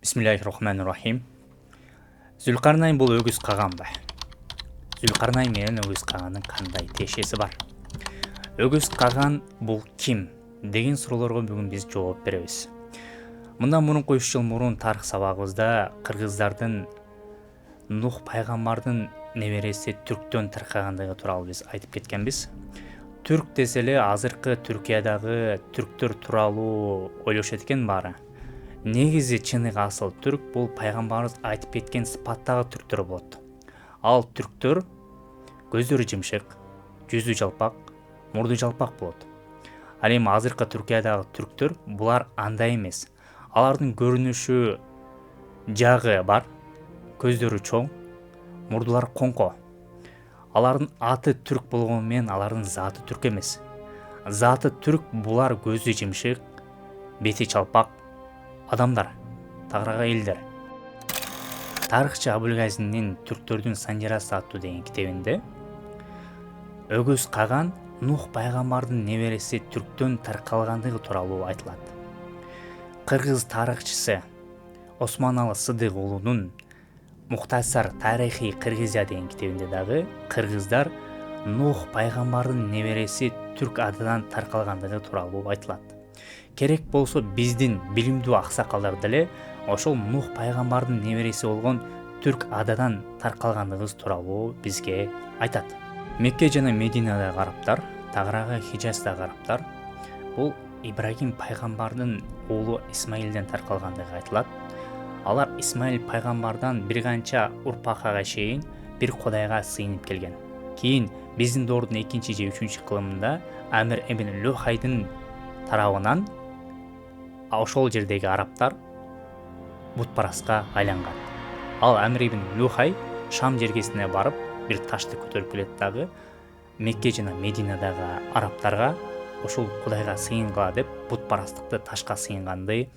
Bismillahirrahmanirrahim. Зүлқарнайн бұл өгіз қаған ба? Зүлқарнайн менен өгіз қағанның қандай тешесі бар? Өгіз қаған бұл ким? Деген сұрауларға бүгін біз жауап береміз. Мындан мурунку 3 жыл мурун тарих сабагыбызда кыргыздардын Нух пайгамбардын небереси түрктөн таркагандыгы тууралуу биз айтып кеткенбиз. Түрк десе эле азыркы Түркиядагы түрктөр тууралуу ойлошот экен баары. Негизи чыныгы асыл түрк бул пайгамбарыбыз айтып кеткен сыпаттагы түрктөр болот. Ал түрктөр көздөрү жымшык, жүзү жалпак, мурду жалпак болот. Ал эми азыркы Түркиядагы түрктөр булар андай эмес. Алардын көрүнүшү жагы бар, көздөрү чоң, мурдулары коңко. Алардын аты түрк болгону менен алардын заты түрк эмес. Заты түрк булар көзү жымшык, бети чалпак адамдар, тагырага элдер. Тарыхчы Абылгазинин Түрктөрдүн санжарасы аттуу деген китебинде өгөз каган Нух пайгамбардын небереси түрктөн таркалгандыгы тууралуу айтылат. Кыргыз тарыхчысы Осмоналы Сыдык уулунун Мухтасар тарихи Кыргызия деген китебинде дагы кыргыздар Нух пайгамбардын небереси түрк адынан таркалгандыгы тууралуу айтылат. Керек болсо биздин билимдүү аксакалдар деле ошол Нух пайгамбардын небереси болгон түрк ададан таркалгандыгыбыз тууралуу бизге айтат. Мекке жана Мединадагы арабтар, тагыраагы Хижаздагы арабтар бул Ибрагим пайгамбардын уулу Исмаилден таркалгандыгы айтылат. Алар Исмаил пайгамбардан бир канча урпакка чейин бир Кудайга сыйынып келген. Кийин биздин доордун 2 же 3 кылымында Амир ибн Люхайдын тарабынан ошол жердеги арабтар бутпараска айланган. Ал Амир ибн Люхай Шам жергесине барып бир ташты көтөрүп келет дагы Мекке жана Мединадагы арабтарга ошол Кудайга сыйынгыла деп бутпарастыкты ташка сыйынганды,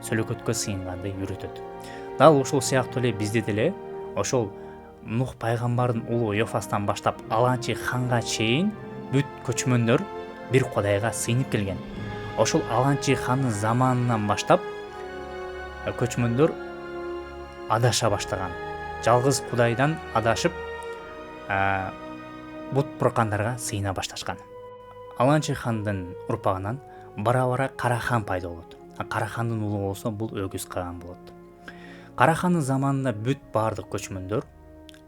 сөлөкөткө сыйынганды үйрөтөт. Дал ошол сыяктуу эле бизде деле ошол Нух пайгамбардын уулу Йофастан баштап Аланчы ханга чейин бүт көчмөндөр бир Кудайга сыйынып келген. Ошол Аланчы хандын заманынан баштап көчмөндөр адаша баштаган. Жалгыз Кудайдан адашып бут буркандарга сыйына башташкан. Аланчы хандын урпагынан бара-бара Карахан пайда болот. Карахандын уулу болсо бул өгүз каган болот. Карахандын заманында бүт бардык көчмөндөр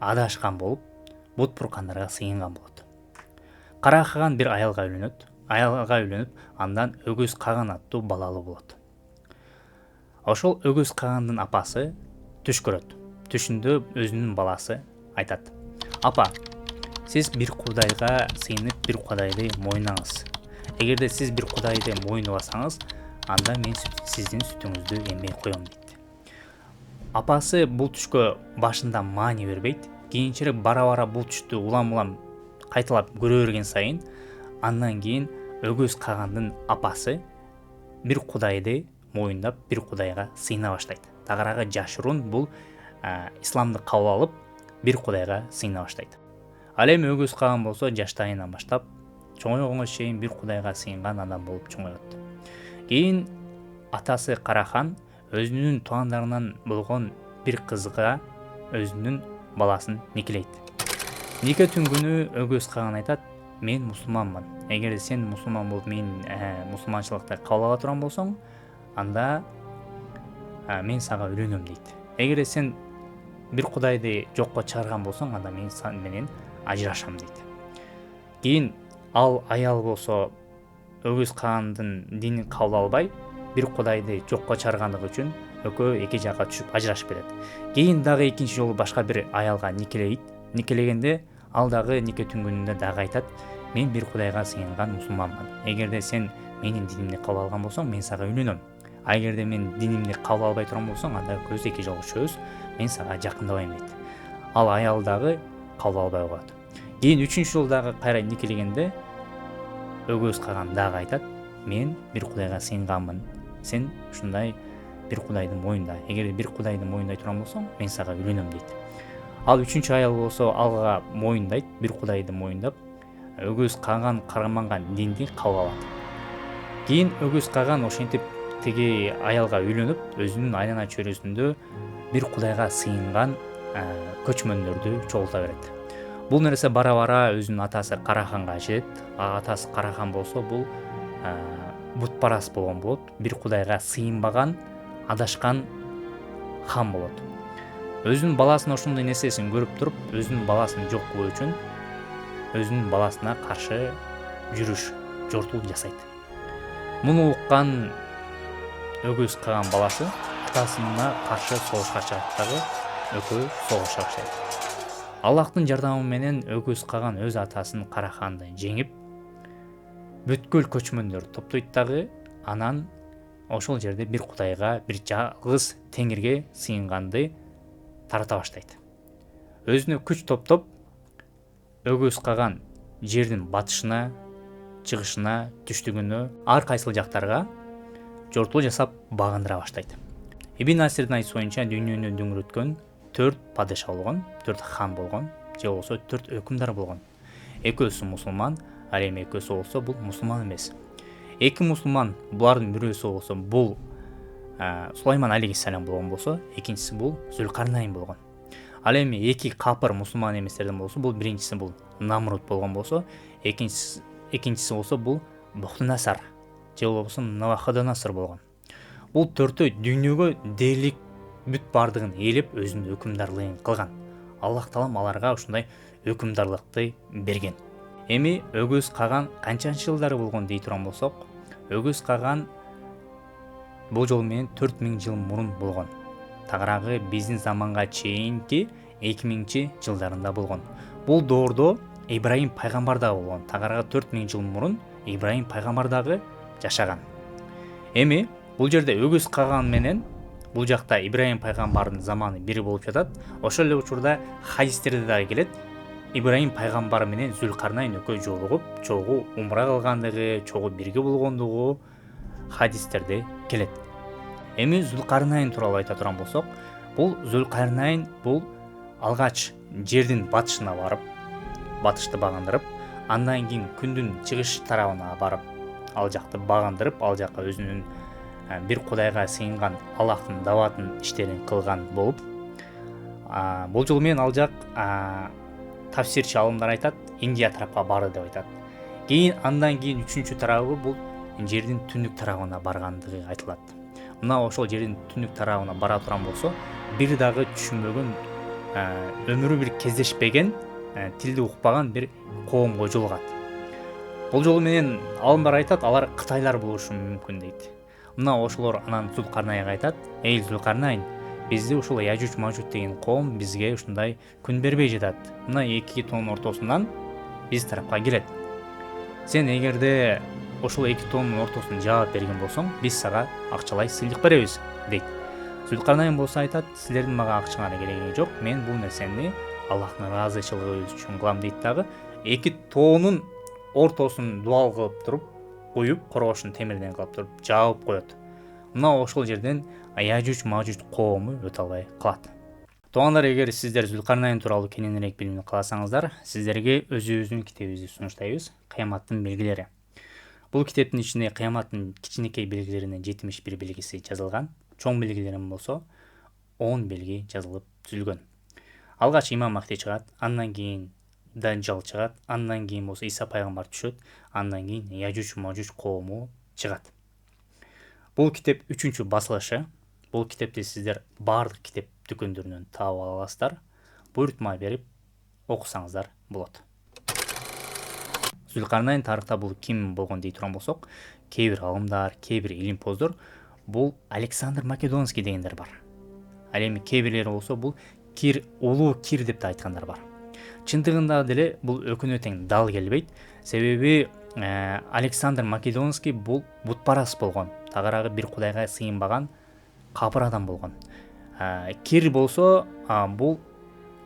адашкан болуп, бут буркандарга сыйынган болот. Карахан бир аялга үйлөнүп, андан өгүз каган аттуу балалы болот. Ошол өгүз кагандын апасы түш көрөт. Түшүндө өзүнүн баласы айтат: "Апа, сиз бир Кудайга сыйынып бир Кудайды мойнаңыз. Эгерде сиз бир Кудайды мойнубасаңыз, анда мен сиздин сүтүңүздү эмбей коем" дейт. Апасы бул түшкө башында маани бербейт. Кийинчерээк бара-бара бул түштү улам-улам кайталап көрө берген сайын, андан кийин өгүз кагандын апасы бир Кудайды мойындап, бир Кудайга сыйына баштайт. Тагыраагы жашыруун бул исламды кабыл алып, бир Кудайга сыйына баштайт. Ал эми өгүз каган болсо жаштайынан баштап чоңойгонго чейин бир Кудайга сыйынган адам болуп чоңойот. Кийин атасы Карахан өзүнүн туугандарынан болгон бир кызга өзүнүн баласын никелейт. Нике түнгүнү өгүз каган айтат: "Мен мусулманмын. Эгер сен мусулман болуп мен мусулманчылыкты кабыл ала турган болсоң, анда мен сага үйлөнөм" дейт. "Эгер сен бир Кудайды жокко чыгарган болсоң, анда мен сен менен ажырашам" дейт. Кийин ал аял болсо өгүз кагандын динин кабыл албай, бир Кудайды жокко чыгаргандыгы үчүн экөө эки жакка түшүп ажырашып кетет. Кийин дагы экинчи жолу башка бир аялга никелейт. Никелегенде ал дагы нике түнгүнүндө дагы айтат: "Мен бир Кудайга сыйынган мусулманмын. Эгерде сен менин динимди кабыл алган болсоң, мен сага үйлөнөм. А эгерде мен динимди кабыл албай турган болсоң, анда көз эки жолугушөбүз. Мен сага жакындабайм" дейт. Ал аял дагы кабыл албай коет. Кийин 3-үчү жолу дагы кайра никелегенде өгөз каган дагы айтат: "Мен бир Кудайга сыйынганмын. Сен ушундай бир Кудайды мойнда. Эгер бир Кудайды мойндай турган болсоң, мен сага үйлөнөм" дейт. Ал 3-үчү аял болсо алга мойындайт, бир Кудайды мойындап, өгөз каган карманган динди кабыл алат. Кийин өгөз каган ошентип тиги аялга үйлөнүп өзүнүн айлана чөйрөсүндө бир кудайга сыйынган көчмөндөрдү чогулта берет. Бул нерсе бара бара өзүнүн атасы Караханга жетет. Атасы Карахан болсо бул бутпарас болгон болот. Бир кудайга сыйынбаган, адашкан хан болот. Өзүнүн баласынын ошондой нерсесин көрүп туруп, өзүнүн баласын жок кылуу үчүн өзүнүн баласына каршы жүрүш, жортуул жасайт. Муну уккан Өгүз Каган баласы атасына каршы согушка чыгат дагы экөө согуша баштайт. Аллахтын жардамы менен Өгүз Каган өз атасын Караханды жеңип, бүткүл көчмөндөр топтойт дагы, анан ошол жерде бир кудайга, бир жалгыз Теңирге сыйынганды тарата баштайт. Өзүнө күч топтоп, Өгүз Каган жердин батышына, чыгышына, түштүгүнө, ар кайсыл жактарга жортуул жасап багындыра баштайт. Ибн Асирдин айтуусунча дүйнөнү дөңгөрөткөн 4 падыша болгон, 4 хан болгон, же болбосо 4 өкүмдар болгон. Экөөсү мусулман, ал эми экөөсү болсо бул мусулман эмес. Эки мусулман, булардын бирөөсү болсо бул Сулайман алейхиссалам болгон болсо, экинчиси бул Зүлкарнайн болгон. Ал эми эки капыр мусулман эместерден болсо, бул биринчиси бул Намрут болгон болсо, экинчиси болсо бул Бухтунасар же болбосо Навуходоносор болгон. Бул төртөө дүйнөгө дээрлик бүт бардыгын ээлеп өзүнүн өкүмдарлыгын кылган. Аллах Таалам аларга ушундай өкүмдарлыкты берген. Эми Өгүз Каган канчанчы жылдары болгон дей турган болсок, Өгүз Каган бул жол менен 4000 жыл мурун болгон. Тагыраагы биздин заманга чейинки 2000 жылдарында болгон. Бул доордо Ибрайым пайгамбар дагы болгон. Тагыраагы 4000 жыл мурун Ибрайым пайгамбар дагы жашаган. Эми бул жерде Өгүз Каган менен бул жакта Ибрайым пайгамбардын заманы бири болуп жатат. Ошол эле учурда хадистерде дагы келет. Ибрайым пайгамбар менен Зүлкарнайн экөө жолугуп, чогуу умра кылгандыгы, чогуу бирге болгондугу хадистерде келет. Эми Зүлкарнайн тууралуу айта турган болсок, бул Зүлкарнайн бул алгач жердин батышына барып, батышты багындырып, андан кийин күндүн чыгыш тарабына барып, ал жакты багындырып, ал жака өзүнүн бир кудайга сыйынган Аллахтын даватын иштерин кылган болуп, бул жол менен ал жак тафсирчи алымдар айтат, Индия тарапка барды деп айтат. Кийин андан кийин үчүнчү тарабы бул жердин түндүк тарабына баргандыгы айтылат. Мына ошол жердин түндүк тарабына бара турган болсо, бир дагы түшүнбөгөн, өмүрү бир кездешпеген, тилди укпаган бир коомго жолугат. Бул жол менен алымдар айтат, алар кытайлар болушу мүмкүн дейт. Мына ошолор анан Зүлкарнайнга айтат: "Эй Зүлкарнайн, бизди ушул Яжуж Мажуж деген коом бизге ушундай күн бербей жатат. Мына эки тоонун ортосунан биз тарапка келет. Сен эгерде ошол эки тоонун ортосун жаап берген болсоң, биз сага акчалай сыйлык беребиз" дейт. Зүлкарнайн болсо айтат: "Силердин мага акчаңар кереги жок, мен бул нерсени Аллахтын ыраазычылыгы үчүн кылам" дейт дагы. Эки тоонун ортосун дуал кылып туруп, куюп, коробошун темирден кылып туруп жаап коет. Мына ошол жерден Яжуж Мажуж коому өтө албай калат. Туугандар, эгер сиздер Зүлкарнайн тууралуу кененирээк билүүнү кааласаңыздар, сиздерге өзүбүздүн китебибизди сунуштайбыз. Кыяматтын белгилери. Бул китептин ичинде кыяматтын кичинекей белгилеринен 71 белгиси жазылган. Чоң белгилерин болсо 10 белги жазылып түзүлгөн. Алгач Имам Махди чыгат, андан кийин Данжал чыгат, андан кийин болсо Иса пайгамбар түшөт, андан кийин Яжуж Мажуж коому чыгат. Бул китеп 3-чү басылышы. Бул китепти сиздер баардык китеп дүкөндөрүнөн таап ала аласыздар. Буйртма берип окусаңыздар болот. Зүлкарнайн тарыхта бул ким болгон дей турган болсок, кээ бир алымдар, кээ бир илимпоздор бул Александр Македонский дегендер бар. Ал эми кээ бирлери болсо бул Кир, улуу Кир деп да айткандар бар. Чындыгында деле бул өкүнө тең дал келбейт. Себеби Александр Македонский бул бутпарас болгон. Тагыраагы бир кудайга сыйынбаган капыр адам болгон. Кир болсо бул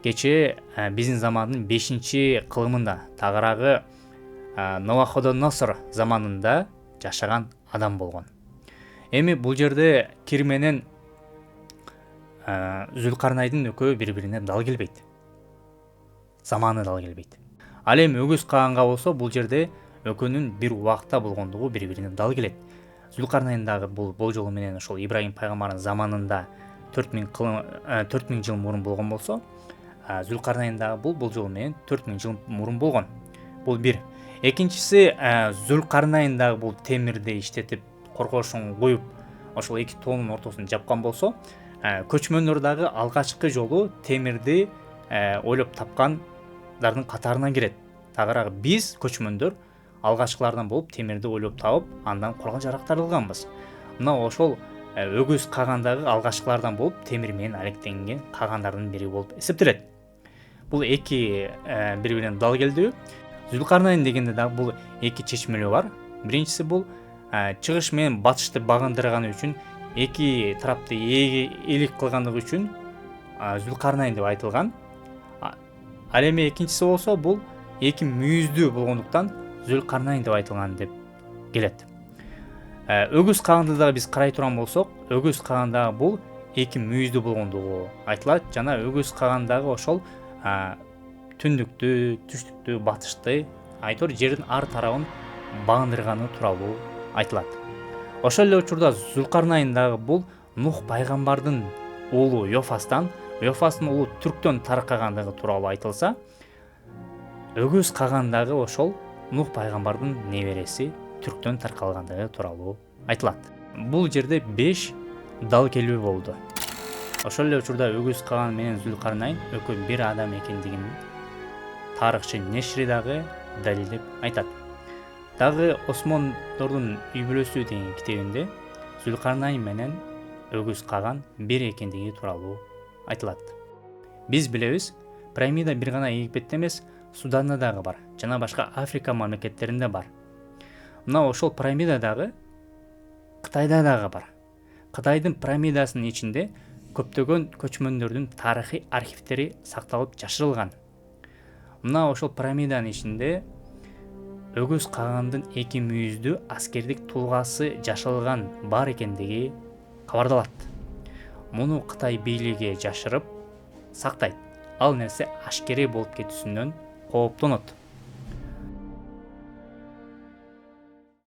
кече биздин замандын 5-кылымында, тагыраагы Навуходоносор заманында жашаган адам болгон. Эми бул жерде Кир менен Зүлкарнайдын экөө бири-бирине дал келбейт. Заманы дал келбейт. Ал эми Өгүз Каганга болсо бул жерде экөөнүн бир убакта болгондугу бири-бирине дал келет. Зүлкарнайындагы бул болжолу менен ошол Ибрагим пайгамбардын заманында 4000 жыл мурун болгон болсо, Зүлкарнайындагы бул болжолу менен 4000 жыл мурун болгон. Бул бир. Экинчиси, Зүлкарнайындагы бул темирди иштетип, коргошун коюп, ошол эки тоонун ортосун жапкан болсо, көчмөндөр дагы алгачкы жолу темирди ойлоп тапкандардын катарына кирет. Тагыраак биз көчмөндөр алгачкылардан болуп темирди ойлоп табып, андан курган жарактар кылганбыз. Мына ошол өгүз кагандагы алгачкылардан болуп темир менен алектенген кагандардын бири болуп эсептелет. Бул эки бири-биринен дал келдиби? Зүлкарнайн дегенде дагы бул эки чечмелөө бар. Биринчиси бул чыгыш менен батышты багындырганы үчүн, эки тарапты ээлик кылгандыгы үчүн Зүлкарнайн деп айтылган. Ал эми экинчиси болсо бул эки мүйүздүү болгондуктан Зүлкарнайн деп айтылган деп келет. Өгүз каганды дагы биз карай турган болсок, өгүз кагандагы бул эки мүйүздүү болгондугу айтылат жана өгүз кагандагы ошол түндүктү, түштүктү, батышты, айтор жердин ар тарабын багындырганы тууралуу айтылат. Ошол эле учурда Зүлкарнайындагы бул Нух пайгамбардын уулу Йофастан, Йофастын уулу Түрктөн таркагандыгы тууралуу айтылса, өгүз кагандагы ошол Нух пайгамбардын небереси Түрктөн таркалгандыгы тууралуу айтылат. Бул жерде 5 дал келүү болду. Ошол эле учурда өгүз каган менен Зүлкарнайн экөө бир адам экендигин тарыхчы Нешри дагы далилдеп айтат. Дагы Осмондордун үй бүлөсү деген китебинде Зүлкарнайн менен өгүз каган бир экендиги тууралуу айтылат. Биз билебиз, пирамида бир гана Египетте эмес, Суданда дагы бар, жана башка Африка мамлекеттеринде бар. Мына ошол пирамида дагы Кытайда дагы бар. Кытайдын пирамидасынын ичинде көптөгөн көчмөндөрдүн тарыхый архивдери сакталып жашырылган. Мына ошол пирамиданын ичинде өгүз кагандын эки мүйүздүү аскердик тулгасы жашылган бар экендиги кабардалат. Муну Кытай бийлиги жашырып сактайт. Ал нерсе ашкерей болуп кетүүсүнөн кооптонот.